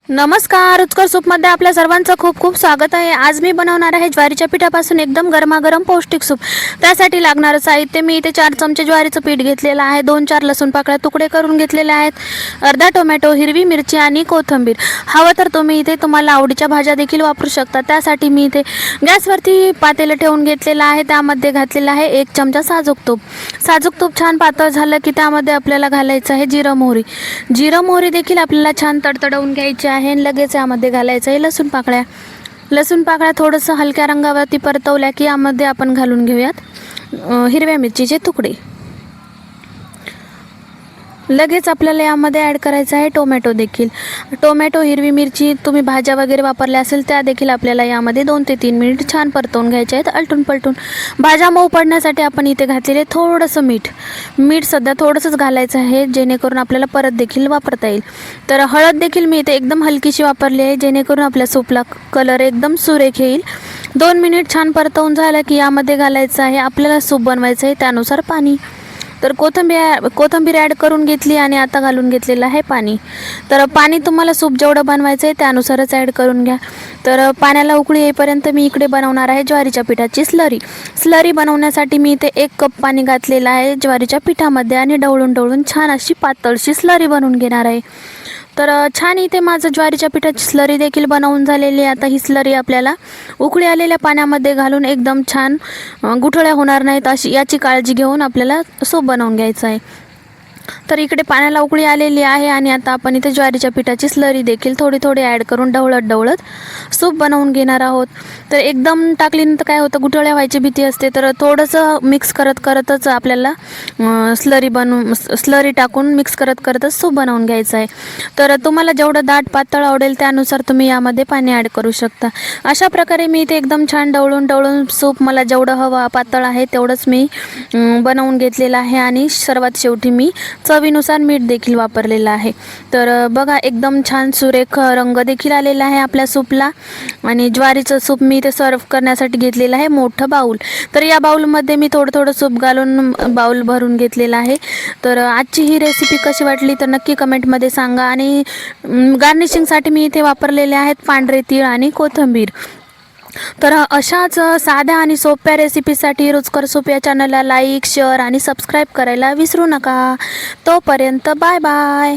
नमस्कार, रुचकर सूपमध्ये आपल्या सर्वांचं खूप खूप स्वागत आहे। आज मी बनवणार आहे ज्वारीच्या पिठापासून एकदम गरमागरम पौष्टिक सूप। त्यासाठी लागणारं साहित्य मी इथे 4 चमचे ज्वारीचं पीठ घेतलेलं आहे, 2-4 लसूण पाकळ्या तुकडे करून घेतलेले आहेत, अर्धा टोमॅटो, हिरवी मिरची आणि कोथिंबीर। हवं तर तुम्ही इथे तुम्हाला आवडीच्या भाज्या देखील वापरू शकता। त्यासाठी मी इथे गॅसवरती पातेलं ठेवून घेतलेलं आहे, त्यामध्ये घातलेलं आहे 1 चमचा साजूक तूप। साजूक तूप छान पातळ झालं की त्यामध्ये आपल्याला घालायचं आहे जिरं मोहरी। जिरं मोहरी देखील आपल्याला छान तडतडवून घ्यायची आहे। लगेच यामध्ये घालायचं आहे लसूण पाकळ्या थोडंसं हलक्या रंगावरती परतवल्या की यामध्ये आपण घालून घेऊयात हिरव्या मिरचीचे तुकडे। लगेच आपल्याला यामध्ये ॲड करायचं आहे टोमॅटो, हिरवी मिरची, तुम्ही भाज्या वगैरे वापरल्या असेल त्या देखील आपल्याला यामध्ये 2 ते 3 मिनिट छान परतवून घ्यायचे आहेत आलटून पलटून। भाज्या मऊ पडण्यासाठी आपण इथे घातलेले थोडंसं मीठ सध्या थोडंसंच घालायचं आहे, जेणेकरून आपल्याला परत देखील वापरता येईल। तर हळद देखील मी इथे एकदम हलकीशी वापरली आहे, जेणेकरून आपल्या सूपला कलर एकदम सुरेख येईल। 2 मिनिट छान परतवून झालं की यामध्ये घालायचं आहे आपल्याला सूप बनवायचं आहे त्यानुसार पाणी। तर कोथिंबीर ॲड करून घेतली आणि आता घालून घेतलेलं आहे पाणी। तर पाणी तुम्हाला सूप जेवढं बनवायचं आहे त्यानुसारच ॲड करून घ्या। तर पाण्याला उकळी येईपर्यंत मी इकडे बनवणार आहे ज्वारीच्या पिठाची स्लरी बनवण्यासाठी मी इथे 1 कप पाणी घातलेलं आहे ज्वारीच्या पिठामध्ये आणि ढवळून छान अशी पातळशी स्लरी बनवून घेणार आहे। तर छान इथे माझं ज्वारीच्या पिठाची स्लरी देखील बनवून झालेली आहे। आता ही स्लरी आपल्याला उकळी आलेल्या पाण्यामध्ये घालून एकदम छान गुठळ्या होणार नाहीत अशी याची काळजी घेऊन आपल्याला सूप बनवून घ्यायचं आहे। तर इकडे पाण्याला उकळी आलेली आहे आणि आता आपण इथे ज्वारीच्या पिठाची स्लरी देखील थोडी ॲड करून ढवळत सूप बनवून घेणार आहोत। तर एकदम टाकलीनंतर काय होतं, गुठळ्या व्हायची भीती असते, तर थोडंसं मिक्स करतच आपल्याला स्लरी टाकून मिक्स करतच सूप बनवून घ्यायचं आहे। तर तुम्हाला जेवढं दाट पातळ आवडेल त्यानुसार तुम्ही यामध्ये पाणी ॲड करू शकता। अशा प्रकारे मी इथे एकदम छान ढवळून सूप मला जेवढं हवं पातळ आहे तेवढंच मी बनवून घेतलेलं आहे आणि सर्वात शेवटी मी चवीनुसार मीठ देखील वापरलेलं आहे। तर बघा एकदम छान सुरेख रंग देखील आलेला आहे आपल्या सूपला। आणि ज्वारीचं सूप मी इथे सर्व करण्यासाठी घेतलेलं आहे मोठं बाऊल। तर या बाऊलमध्ये मी थोडं सूप घालून बाऊल भरून घेतलेलं आहे। तर आजची ही रेसिपी कशी वाटली तर नक्की कमेंटमध्ये सांगा। आणि गार्निशिंगसाठी मी इथे वापरलेले आहेत पांढरे तीळ आणि कोथिंबीर। तर अशाच साध्या आणि सोप्या रेसिपीसाठी रुचकर सूप या चॅनलला लाईक, शेअर आणि सबस्क्राईब करायला विसरू नका। तोपर्यंत बाय बाय।